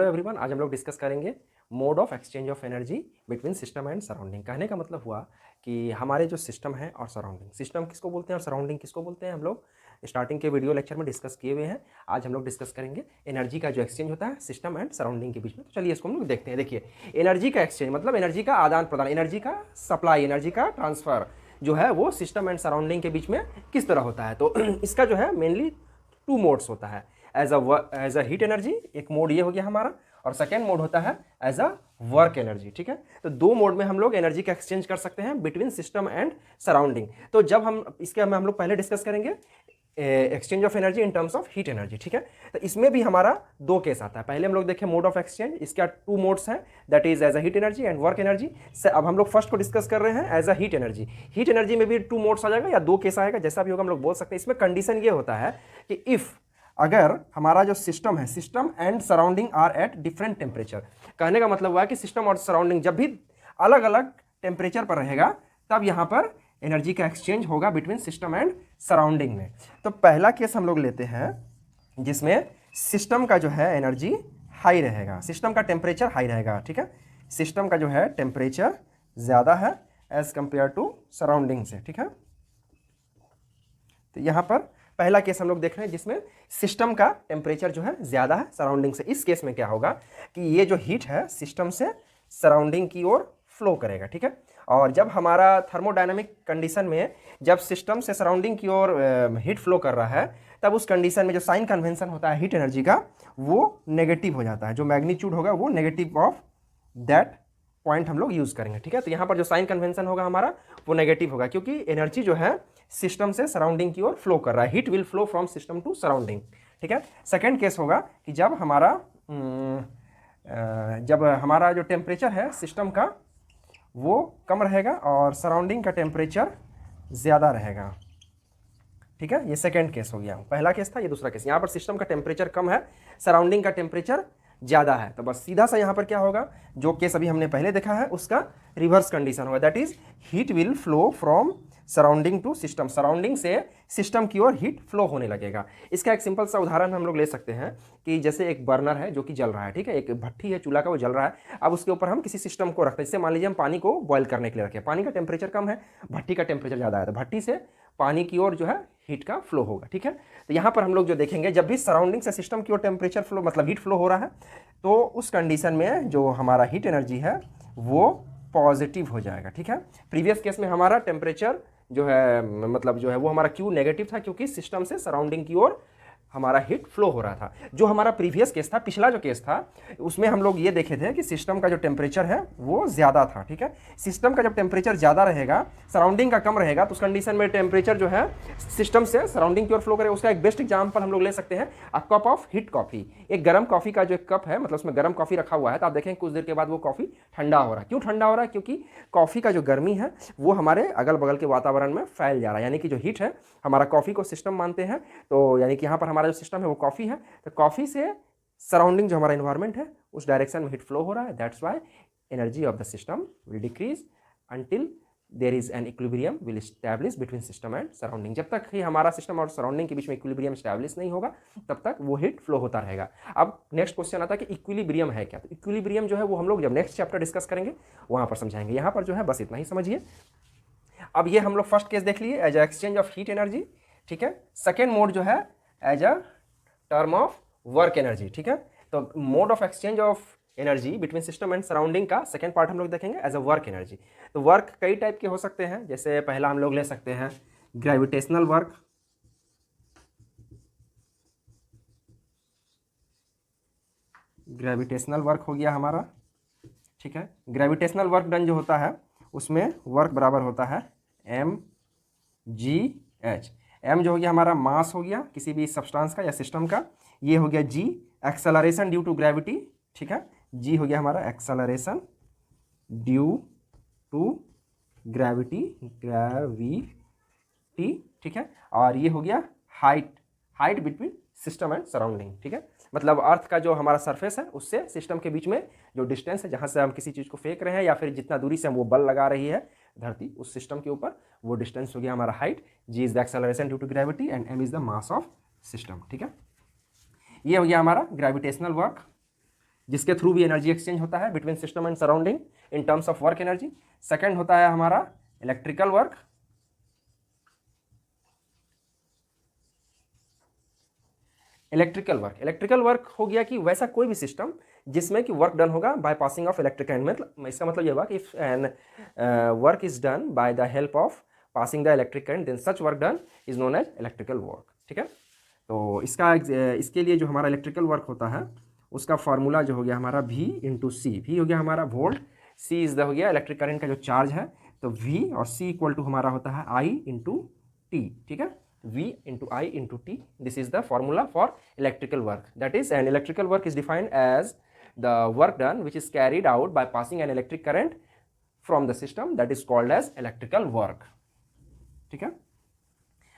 Hello everyone, आज हम लोग डिस्कस करेंगे mode of exchange of energy between system and surrounding. कहने का मतलब हुआ कि हमारे जो सिस्टम है और सराउंडिंग, सिस्टम किसको बोलते हैं और सराउंडिंग किसको बोलते हैं, हम लोग स्टार्टिंग के वीडियो लेक्चर में डिस्कस किए हुए हैं। आज हम लोग डिस्कस करेंगे एनर्जी का जो एक्सचेंज होता है सिस्टम एंड सराउंडिंग के बीच में। तो चलिए इसको हम लोग देखते हैं। देखिए, एनर्जी का एक्सचेंज मतलब एनर्जी का आदान प्रदान, एनर्जी का सप्लाई, एनर्जी का ट्रांसफर जो है वो सिस्टम एंड सराउंडिंग के बीच में किस तरह होता है। तो इसका जो है मेनली टू मोड्स होता है। एज अ हीट एनर्जी एक मोड ये हो गया हमारा, और सेकेंड मोड होता है एज अ वर्क एनर्जी। ठीक है, तो दो मोड में हम लोग एनर्जी का एक्सचेंज कर सकते हैं बिटवीन सिस्टम एंड सराउंडिंग। तो जब हम इसके हम लोग पहले डिस्कस करेंगे exchange of energy in terms of heat energy. ठीक है, तो इसमें भी हमारा दो केस आता है। पहले हम लोग देखें मोड ऑफ एक्सचेंज, इसका टू मोड्स हैं, that is as a heat energy and work energy. अब हम लोग फर्स्ट को डिस्कस कर रहे हैं as a heat energy. Heat energy में भी टू मोड्स आ जाएगा या दो केस आएगा, जैसा भी होगा हम लोग बोल सकते हैं। इसमें कंडीशन ये होता है कि इफ अगर हमारा जो सिस्टम है, system and surrounding are at different temperature. कहने का मतलब हुआ कि सिस्टम और सराउंडिंग जब भी अलग अलग टेम्परेचर पर रहेगा तब यहां पर एनर्जी का एक्सचेंज होगा बिटवीन सिस्टम एंड सराउंडिंग में। तो पहला केस हम लोग लेते हैं जिसमें सिस्टम का जो है एनर्जी हाई रहेगा, सिस्टम का टेम्परेचर हाई रहेगा। ठीक है, सिस्टम का जो है टेम्परेचर ज़्यादा है एज कंपेयर टू सराउंडिंग से। ठीक है, तो यहां पर पहला केस हम लोग देख रहे हैं जिसमें सिस्टम का टेम्परेचर जो है ज़्यादा है सराउंडिंग से। इस केस में क्या होगा कि ये जो हीट है सिस्टम से सराउंडिंग की ओर फ्लो करेगा। ठीक है, और जब हमारा थर्मोडायनामिक कंडीशन में जब सिस्टम से सराउंडिंग की ओर हीट फ्लो कर रहा है, तब उस कंडीशन में जो साइन कन्वेंशन होता है हीट एनर्जी का वो नेगेटिव हो जाता है। जो मैग्नीट्यूड होगा वो नेगेटिव ऑफ दैट पॉइंट हम लोग यूज़ करेंगे। ठीक है, तो यहाँ पर जो साइन कन्वेंशन होगा हमारा वो नेगेटिव होगा, क्योंकि एनर्जी जो है सिस्टम से सराउंडिंग की ओर फ्लो कर रहा है। Heat will flow from system to surrounding. ठीक है, सेकेंड केस होगा कि जब हमारा जो टेम्परेचर है सिस्टम का वो कम रहेगा और सराउंडिंग का टेम्परेचर ज़्यादा रहेगा। ठीक है, ये सेकेंड केस हो गया। पहला केस था, ये दूसरा केस। यहाँ पर सिस्टम का टेम्परेचर कम है, सराउंडिंग का टेम्परेचर ज़्यादा है, तो बस सीधा सा यहाँ पर क्या होगा, जो केस अभी हमने पहले देखा है उसका रिवर्स कंडीशन होगा। That is heat will flow from surrounding to system, surrounding से सिस्टम की ओर हीट फ्लो होने लगेगा। इसका एक सिंपल सा उदाहरण हम लोग ले सकते हैं कि जैसे एक बर्नर है जो कि जल रहा है। ठीक है, एक भट्टी है चूल्हा का, वो जल रहा है। अब उसके ऊपर हम किसी सिस्टम को रखते हैं, जैसे मान लीजिए हम पानी को बॉयल करने के लिए रखें। पानी का टेम्परेचर कम है, भट्टी का टेम्परेचर ज़्यादा है, तो भट्टी से पानी की ओर जो है हीट का फ्लो होगा। ठीक है, तो यहाँ पर हम लोग जो देखेंगे जब भी सराउंडिंग से सिस्टम की ओर टेम्परेचर फ्लो मतलब हीट फ्लो हो रहा है, तो उस कंडीशन में जो हमारा हीट एनर्जी है वो पॉजिटिव हो जाएगा। ठीक है, प्रीवियस केस में हमारा टेम्परेचर जो है मतलब जो है वो हमारा क्यू नेगेटिव था, क्योंकि सिस्टम से सराउंडिंग की ओर हमारा हीट फ्लो हो रहा था। जो हमारा प्रीवियस केस था, पिछला जो केस था, उसमें हम लोग ये देखे थे कि सिस्टम का जो टेम्परेचर है वो ज़्यादा था। ठीक है, सिस्टम का जब टेम्परेचर ज़्यादा रहेगा, सराउंडिंग का कम रहेगा, तो उस कंडीशन में टेम्परेचर जो है सिस्टम से सराउंडिंग की ओर फ्लो करेगा। उसका एक बेस्ट एग्जाम्पल हम लोग ले सकते हैं, a cup of heat coffee. एक गर्म कॉफ़ी का जो एक कप है, मतलब उसमें गर्म कॉफ़ी रखा हुआ है, तो आप देखें कुछ देर के बाद वो कॉफ़ी ठंडा हो रहा है। क्यों ठंडा हो रहा है? क्योंकि कॉफ़ी का जो गर्मी है वो हमारे अगल बगल के वातावरण में फैल जा रहा है। यानी कि जो हीट है, हमारा कॉफ़ी को सिस्टम मानते हैं, तो यानी कि यहाँ पर हमारा जो सिस्टम है वो कॉफ़ी है, तो कॉफ़ी से सराउंडिंग जो हमारा इन्वायरमेंट है उस डायरेक्शन में हीट फ्लो हो रहा है। That's why energy of the system will decrease until there is an equilibrium will establish between system and surrounding. जब तक ही हमारा सिस्टम और सराउंडिंग के बीच में इक्विलिब्रियम एस्टैब्लिश नहीं होगा तब तक वो हीट फ्लो होता रहेगा। अब नेक्स्ट क्वेश्चन आता है कि इक्विलिब्रियम है क्या। तो इक्विलिब्रियम जो है वो हम लोग जब नेक्स्ट चैप्टर डिस्कस करेंगे वहाँ पर समझाएंगे। यहाँ पर जो है बस इतना ही समझिए। अब ये हम लोग फर्स्ट केस देख लिए as a exchange of heat energy. ठीक है, सेकेंड मोड जो है as a term of work energy. ठीक है, तो mode of exchange of energy between system and surrounding का सेकेंड पार्ट हम लोग देखेंगे एज अ वर्क एनर्जी। तो वर्क कई टाइप के हो सकते हैं, जैसे पहला हम लोग ले सकते हैं ग्रेविटेशनल वर्क। ग्रेविटेशनल वर्क हो गया हमारा। ठीक है, ग्रेविटेशनल वर्क डन जो होता है उसमें वर्क बराबर होता है mgh। m जो हो गया हमारा मास हो गया किसी भी सब्सटेंस का या सिस्टम का, ये हो गया g acceleration due to gravity. ठीक है, g हो गया हमारा एक्सेलरेशन ड्यू टू ग्रेविटी। ठीक है, और ये हो गया height between system and surrounding. ठीक है, मतलब अर्थ का जो हमारा सरफेस है उससे सिस्टम के बीच में जो डिस्टेंस है, जहाँ से हम किसी चीज़ को फेंक रहे हैं या फिर जितना दूरी से हम वो बल लगा रही है धरती उस सिस्टम के ऊपर, वो डिस्टेंस हो गया हमारा height. G is the acceleration due to gravity and m is the mass of system. ठीक है, ये हो गया हमारा ग्रेविटेशनल वर्क। जिसके थ्रू भी एनर्जी एक्सचेंज होता है between system and surrounding in terms of work energy. Second होता है हमारा इलेक्ट्रिकल वर्क। इलेक्ट्रिकल वर्क हो गया कि वैसा कोई भी सिस्टम जिसमें कि वर्क डन होगा by passing of electric current. मतलब इसका मतलब ये हुआ कि if an work is done by the help of passing the electric current then such work done is known as electrical work. ठीक है, तो इसके लिए जो हमारा इलेक्ट्रिकल वर्क होता है उसका फार्मूला जो हो गया हमारा V इंटू सी। वी हो गया हमारा वोल्ट, सी इज द हो गया इलेक्ट्रिक करंट का जो चार्ज है, तो V और C इक्वल टू हमारा होता है I इंटू टी। ठीक है, V into I into T. This is the formula for electrical work. That is, an electrical work is defined as the work done which is carried out by passing an electric current from the system, that is called as electrical work. ठीक है,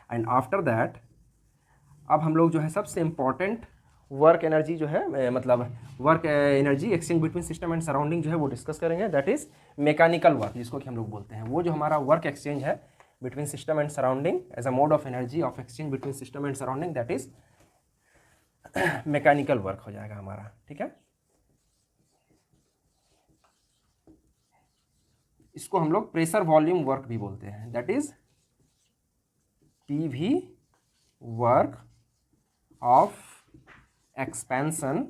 and after that अब हम लोग जो है सबसे important work energy जो है मतलब work energy exchange between system and surrounding जो है वो डिस्कस करेंगे। दैट इज मैकेनिकल वर्क, जिसको कि हम लोग बोलते हैं। वो जो हमारा वर्क एक्सचेंज है between system and surrounding as a mode of energy of exchange between system and surrounding, that is mechanical work हो जाएगा हमारा। ठीक है, इसको हम लोग प्रेशर वॉल्यूम वर्क भी बोलते हैं। That is PV work of expansion,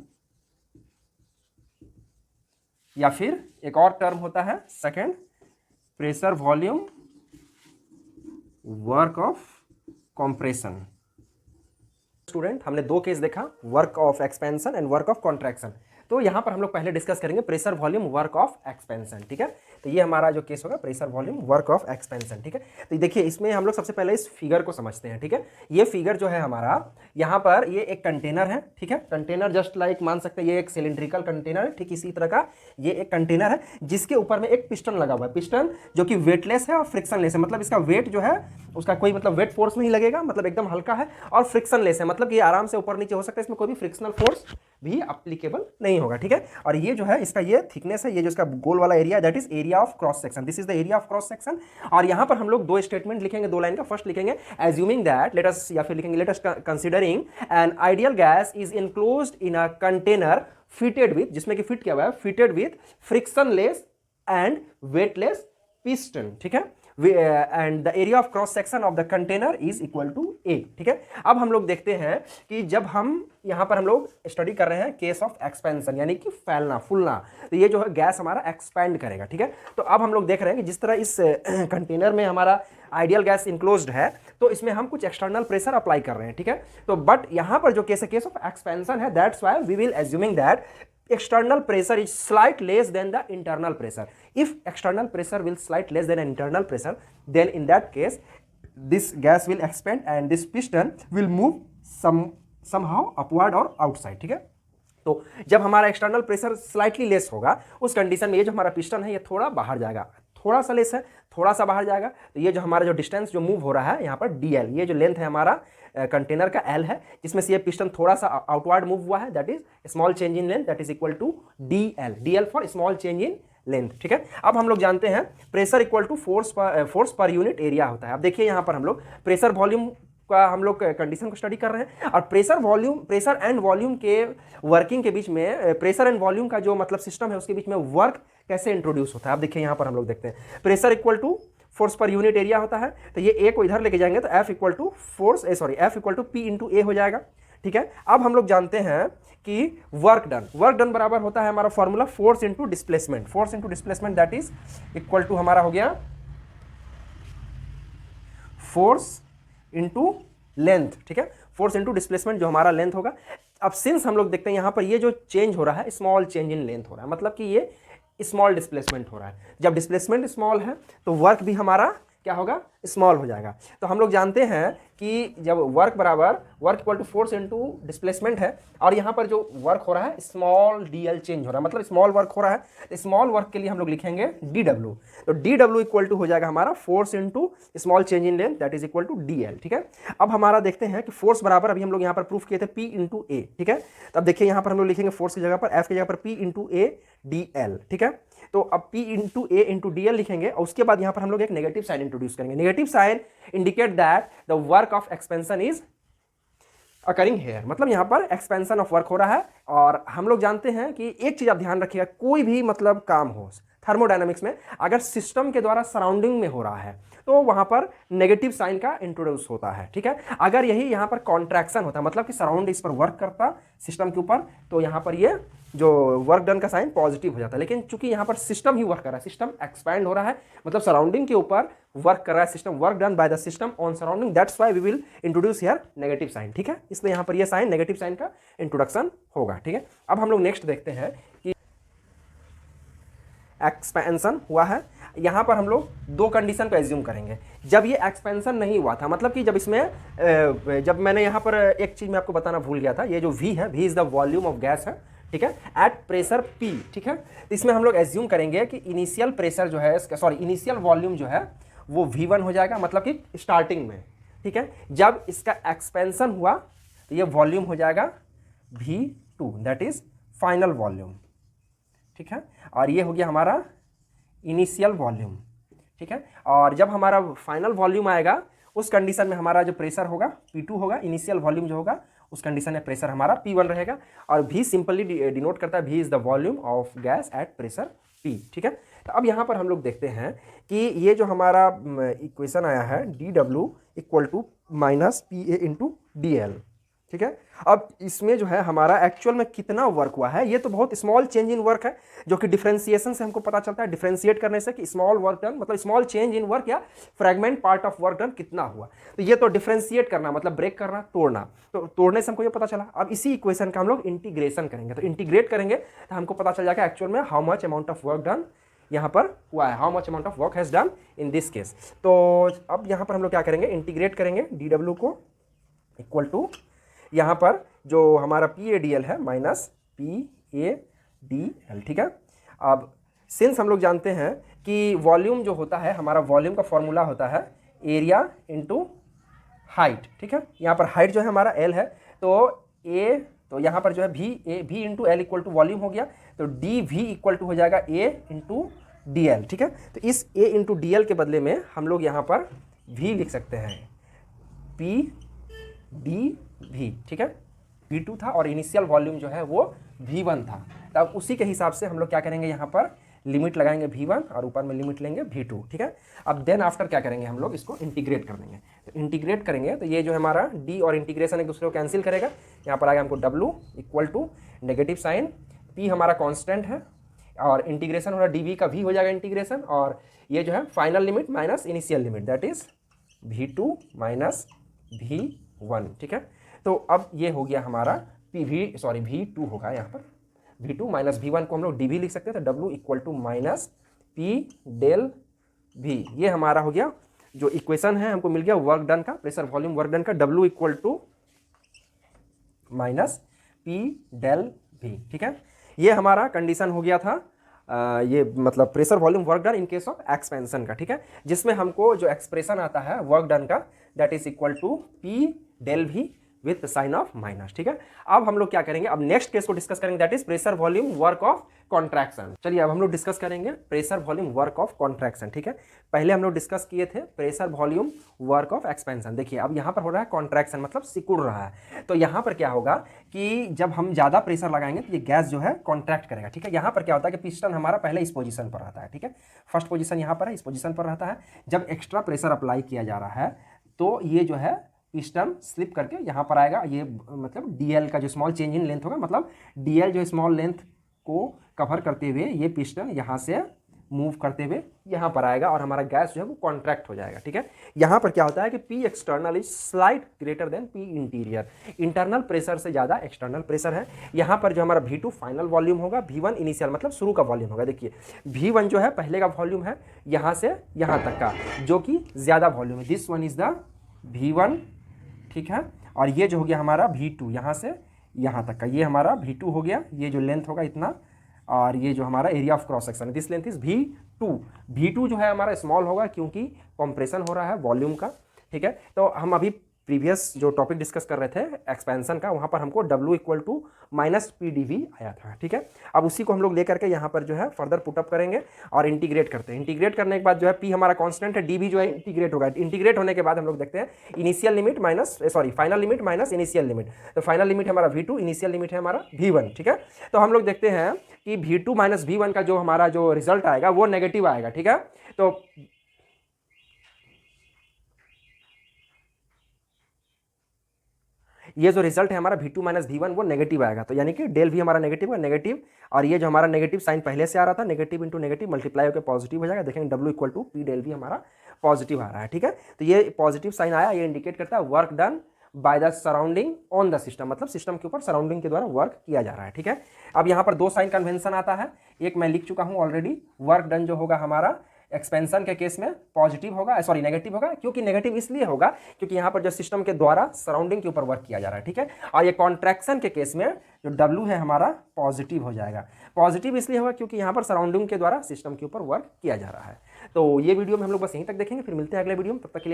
या फिर एक और टर्म होता है second pressure volume work of compression. Student, हमने दो केस देखा, work of expansion and work of contraction. तो यहां पर हम लोग पहले डिस्कस करेंगे pressure volume work of expansion. ठीक है, तो ये हमारा जो केस होगा pressure volume work of expansion. ठीक है, तो देखिए इसमें हम लोग सबसे पहले इस फिगर को समझते हैं। ठीक है, ये फिगर जो है हमारा यहाँ पर ये एक कंटेनर है। ठीक है, कंटेनर जस्ट लाइक मान सकते हैं ये एक सिलिंड्रिकल कंटेनर है। ठीक इसी तरह का ये एक कंटेनर है जिसके ऊपर में एक पिस्टन लगा हुआ है। पिस्टन जो कि वेटलेस है और फ्रिक्शनलेस है, मतलब इसका वेट जो है उसका कोई मतलब वेट फोर्स नहीं लगेगा, मतलब एकदम हल्का है और फ्रिक्शनलेस है, मतलब ये आराम से ऊपर नीचे हो सकता है, इसमें कोई भी फ्रिक्शनल फोर्स भी अप्लीकेबल नहीं होगा। ठीक है, और ये जो है इसका ये थिकनेस है, ये जो इसका गोल वाला area that is area of cross section. This is the area of cross section. और यहां पर हम लोग दो स्टेटमेंट लिखेंगे, दो लाइन का। फर्स्ट लिखेंगे एज्यूमिंग दैट लेट अस, या फिर लिखेंगे let us considering an ideal gas is enclosed in a container fitted with, जिसमें कि फिट किया हुआ है, fitted with frictionless and weightless piston. ठीक है, and the area of cross section of the container is equal to A. ठीक है, अब हम लोग देखते हैं कि जब हम यहां पर हम लोग स्टडी कर रहे हैं केस ऑफ एक्सपेंशन, यानी कि फैलना फूलना, तो ये जो है गैस हमारा एक्सपैंड करेगा। ठीक है, तो अब हम लोग देख रहे हैं कि जिस तरह इस कंटेनर में हमारा आइडियल गैस इंक्लोज्ड है, तो इसमें हम कुछ एक्सटर्नल प्रेशर अप्लाई कर रहे हैं। ठीक है, तो बट यहां पर जो केस है केस ऑफ एक्सपेंशन है, that's why we will assuming that external pressure is slight less than the internal pressure. If external pressure will slight less than internal pressure, then in that case this gas will expand and this piston will move somehow upward or outside. ठीक है, तो जब हमारा external pressure slightly less होगा उस condition में ये जो हमारा पिस्टन है ये थोड़ा बाहर जाएगा, थोड़ा सा लेस है, थोड़ा सा बाहर जाएगा। तो ये जो हमारा जो डिस्टेंस जो मूव हो रहा है यहाँ पर DL, ये जो लेंथ है हमारा कंटेनर का L है, जिसमें से ये पिस्टन थोड़ा सा आउटवर्ड मूव हुआ है, that is small change in length, that is equal to DL for small change in length. ठीक है, अब हम लोग जानते हैं pressure equal to force per unit area होता है। अब देखिए यहाँ पर हम लोग प्रेशर वॉल्यूम का हम लोग कंडीशन को स्टडी कर रहे हैं, और प्रेशर एंड वॉल्यूम के वर्किंग के बीच में, प्रेशर एंड वॉल्यूम का जो मतलब सिस्टम है उसके बीच में वर्क कैसे इंट्रोड्यूस होता है। अब देखिए यहाँ पर हम लोग देखते हैं pressure equal to force per unit area होता है, तो ये ए को इधर लेके जाएंगे तो F equal to F equal to P into A हो जाएगा। ठीक है, अब हम लोग जानते हैं कि वर्क डन बराबर होता है हमारा formula force into displacement, that is equal to हमारा हो गया फोर्स इंटू लेंथ। ठीक है, फोर्स इंटू डिस्प्लेसमेंट जो हमारा लेंथ होगा। अब सिंस हम लोग देखते हैं यहाँ पर ये जो चेंज हो रहा है स्मॉल चेंज इन लेंथ हो रहा है, मतलब कि ये स्मॉल डिस्प्लेसमेंट हो रहा है। जब डिस्प्लेसमेंट स्मॉल है तो वर्क भी हमारा क्या होगा, स्मॉल हो जाएगा। तो हम लोग जानते हैं कि जब work equal to force into displacement है, और यहाँ पर जो वर्क हो रहा है स्मॉल DL चेंज हो रहा है, मतलब स्मॉल वर्क हो रहा है, तो स्मॉल वर्क के लिए हम लोग लिखेंगे DW। तो DW इक्वल टू हो जाएगा हमारा force into small change in length, that is equal to DL। ठीक है, अब हमारा देखते हैं कि फोर्स बराबर अभी हम लोग यहाँ पर प्रूफ किए थे P इंटू ए। ठीक है, तो अब देखिए यहाँ पर हम लोग लिखेंगे फोर्स की जगह पर F की जगह पर P इंटू ए DL। ठीक है, तो अब P इंटू ए इंटू DL लिखेंगे, और उसके बाद यहाँ पर हम लोग एक नेगेटिव साइन इंट्रोड्यूस करेंगे। Negative sign indicate that the work of expansion is occurring here, मतलब यहाँ पर एक्सपेंशन ऑफ वर्क हो रहा है। और हम लोग जानते हैं कि एक चीज़ आप ध्यान रखिएगा, कोई भी मतलब काम हो थर्मोडायनामिक्स में, अगर सिस्टम के द्वारा सराउंडिंग में हो रहा है तो वहाँ पर नेगेटिव साइन का इंट्रोड्यूस होता है, ठीक है। अगर यही यहाँ पर कॉन्ट्रैक्शन होता है, मतलब कि सराउंड इस पर वर्क करता सिस्टम के ऊपर, तो यहाँ पर ये जो वर्क डन का साइन पॉजिटिव हो जाता है। लेकिन चूंकि यहाँ पर सिस्टम ही वर्क कर रहा है, सिस्टम एक्सपैंड हो रहा है, मतलब सराउंडिंग के ऊपर वर्क कर रहा है system, work done by the system on surrounding, that's why we will introduce here negative sign, ठीक है। इसलिए यहाँ पर ये साइन नेगेटिव साइन का इंट्रोडक्शन होगा, ठीक है। अब हम लोग नेक्स्ट देखते हैं कि एक्सपेंशन हुआ है। यहाँ पर हम लोग दो कंडीशन को एज्यूम करेंगे। जब ये एक्सपेंशन नहीं हुआ था, मतलब कि जब इसमें जब मैंने यहाँ पर एक चीज़ मैं आपको बताना भूल गया था, ये जो V है, V is the volume of gas है, ठीक है, एट प्रेशर P, ठीक है। इसमें हम लोग एज्यूम करेंगे कि इनिशियल प्रेशर जो है, इनिशियल वॉल्यूम जो है वो V1 हो जाएगा, मतलब कि स्टार्टिंग में, ठीक है। जब इसका एक्सपेंशन हुआ तो ये वॉल्यूम हो जाएगा V2, that is final volume, ठीक है। और ये हो गया हमारा इनिशियल वॉल्यूम, ठीक है। और जब हमारा फाइनल वॉल्यूम आएगा उस कंडीशन में हमारा जो प्रेशर होगा P2 होगा, इनिशियल वॉल्यूम जो होगा उस कंडीशन में प्रेशर हमारा P1 रहेगा। और V सिंपली डिनोट करता है, V is the volume of gas at pressure P, ठीक है। तो अब यहाँ पर हम लोग देखते हैं कि ये जो हमारा इक्वेशन आया है dW equal to minus PA into DL, ठीक है। अब इसमें जो है हमारा एक्चुअल में कितना वर्क हुआ है, ये तो बहुत स्मॉल चेंज इन वर्क है, जो कि डिफरेंशिएशन से हमको पता चलता है, डिफरेंशिएट करने से कि स्मॉल वर्क डन मतलब स्मॉल चेंज इन वर्क या fragment part of work done कितना हुआ। तो ये तो डिफरेंशिएट करना मतलब ब्रेक करना, तोड़ना, तो तोड़ने से हमको ये पता चला। अब इसी इक्वेशन का हम लोग इंटीग्रेशन करेंगे, तो इंटीग्रेट करेंगे तो हमको पता चल जाएगा एक्चुअल में how much amount of work done यहाँ पर हुआ है, how much amount of work has done in this case. तो अब यहाँ पर हम लोग क्या करेंगे, इंटीग्रेट करेंगे dW को इक्वल टू यहाँ पर जो हमारा PADL है माइनस PADL, ठीक है। अब सिंस हम लोग जानते हैं कि वॉल्यूम जो होता है, हमारा वॉल्यूम का फॉर्मूला होता है एरिया इंटू हाइट, ठीक है। यहाँ पर हाइट जो है हमारा L है, तो यहाँ पर जो है V into L equal to volume हो गया, तो DV इक्वल टू हो जाएगा A इंटू DL, ठीक है। तो इस A इंटू DL के बदले में हम लोग यहाँ पर V लिख सकते हैं, PDV, ठीक है। V2 था और इनिशियल वॉल्यूम जो है वो V1 था। तब उसी के हिसाब से हम लोग क्या करेंगे, यहाँ पर लिमिट लगाएंगे V1 और ऊपर में लिमिट लेंगे V2, ठीक है। अब देन आफ्टर क्या करेंगे, हम लोग इसको इंटीग्रेट कर देंगे। तो इंटीग्रेट करेंगे तो ये जो हमारा D और इंटीग्रेशन एक दूसरे को कैंसिल करेगा, यहाँ पर आएगा हमको W equal to negative sign, P हमारा कॉन्स्टेंट है और इंटीग्रेशन हो रहा DV का V हो जाएगा इंटीग्रेशन, और ये जो है final limit minus initial limit, that is V2 minus V1, ठीक है। तो अब ये हो गया हमारा V2 होगा, यहाँ पर V2 माइनस V1 को हम लोग DV लिख सकते हैं, तो W equal to minus P del V, ये हमारा हो गया जो इक्वेशन है, हमको मिल गया वर्क डन का, प्रेशर वॉल्यूम वर्क डन का, W equal to minus P del V, ठीक है। ये हमारा कंडीशन हो गया था ये मतलब pressure volume work done in case of expansion का, ठीक है, जिसमें हमको जो एक्सप्रेशन आता है वर्क डन का that is equal to P del V with sign of minus, ठीक है। अब हम लोग क्या करेंगे, अब नेक्स्ट केस को डिस्कस करेंगे, that is pressure volume work of contraction. चलिए अब हम लोग डिस्कस करेंगे pressure volume work of contraction, ठीक है। पहले हम लोग डिस्कस किए थे pressure volume work of expansion. देखिए अब यहाँ पर हो रहा है कॉन्ट्रैक्शन, मतलब सिकुड़ रहा है। तो यहाँ पर क्या होगा कि जब हम ज़्यादा प्रेशर लगाएंगे तो ये गैस जो है कॉन्ट्रैक्ट करेगा, ठीक है। यहाँ पर क्या होता है कि पिस्टन हमारा पहले इस पोजीशन पर रहता है, ठीक है, फर्स्ट पोजीशन यहाँ पर है, इस पोजीशन पर रहता है। जब एक्स्ट्रा प्रेशर अप्लाई किया जा रहा है तो ये जो है पिस्टन स्लिप करके यहाँ पर आएगा, ये मतलब DL का जो स्मॉल चेंज इन लेंथ होगा, मतलब DL जो स्मॉल लेंथ को कवर करते हुए ये पिस्टन यहाँ से मूव करते हुए यहाँ पर आएगा और हमारा गैस जो है वो कॉन्ट्रैक्ट हो जाएगा, ठीक है। यहाँ पर क्या होता है कि P external is slight greater than P interior, internal pressure से ज़्यादा एक्सटर्नल प्रेशर है। यहाँ पर जो हमारा V2 फाइनल वॉल्यूम होगा, V1 इनिशियल मतलब शुरू का वॉल्यूम होगा। देखिए V1 जो है पहले का वॉल्यूम है यहाँ से यहाँ तक का, जो कि ज़्यादा वॉल्यूम है, this one is the V1, ठीक है। और ये जो हो गया हमारा V2 यहाँ से यहाँ तक का, ये हमारा V2 हो गया, ये जो लेंथ होगा इतना, और ये जो हमारा एरिया ऑफ क्रॉस सेक्शन है दिस लेंथ इज V2 जो है हमारा स्मॉल होगा क्योंकि कंप्रेशन हो रहा है वॉल्यूम का, ठीक है। तो हम अभी प्रीवियस जो टॉपिक डिस्कस कर रहे थे एक्सपेंशन का, वहाँ पर हमको W equal to minus PdV आया था, ठीक है। अब उसी को हम लोग लेकर के यहाँ पर जो है फर्दर पुटअप करेंगे और इंटीग्रेट करते हैं। इंटीग्रेट करने के बाद जो है P हमारा कांस्टेंट है, DV जो है इंटीग्रेट होगा। इंटीग्रेट होने के बाद हम लोग देखते हैं initial limit minus final limit minus initial limit. तो फाइनल लिमिट है हमारा V2, इनिशियल लिमिट है हमारा V1, ठीक है। तो हम लोग देखते हैं कि V2 माइनस V1 का जो हमारा जो रिजल्ट आएगा वो नेगेटिव आएगा, ठीक है। तो ये जो रिजल्ट है हमारा V2 माइनस V1 वो नेगेटिव आएगा। तो यानी कि डेल V हमारा नेगेटिव है, नेगेटिव, और ये जो हमारा नेगेटिव साइन पहले से आ रहा था, नेगेटिव इंटू नेगेटिव मल्टीप्लाई होकर पॉजिटिव हो जाएगा। देखेंगे W equal to P del V हमारा पॉजिटिव आ रहा है, ठीक है। तो ये पॉजिटिव साइन आया, ये इंडिकेट करता है work done by the surrounding on the system, मतलब सिस्टम के ऊपर सराउंडिंग के द्वारा वर्क किया जा रहा है, ठीक है। अब यहाँ पर दो साइन कन्वेंशन आता है, एक मैं लिख चुका हूँ ऑलरेडी। वर्क डन जो होगा हमारा एक्सपेंशन के केस में पॉजिटिव होगा, सॉरी नेगेटिव होगा, क्योंकि नेगेटिव इसलिए होगा क्योंकि यहाँ पर जो सिस्टम के द्वारा सराउंडिंग के ऊपर वर्क किया जा रहा है, ठीक है। और ये कॉन्ट्रैक्शन के केस में जो W है हमारा पॉजिटिव हो जाएगा। पॉजिटिव इसलिए होगा क्योंकि यहाँ पर सराउंडिंग के द्वारा सिस्टम के ऊपर वर्क किया जा रहा है। तो ये वीडियो में हम लोग बस यहीं तक देखेंगे, फिर मिलते हैं अगले वीडियो में, तब तक के लिए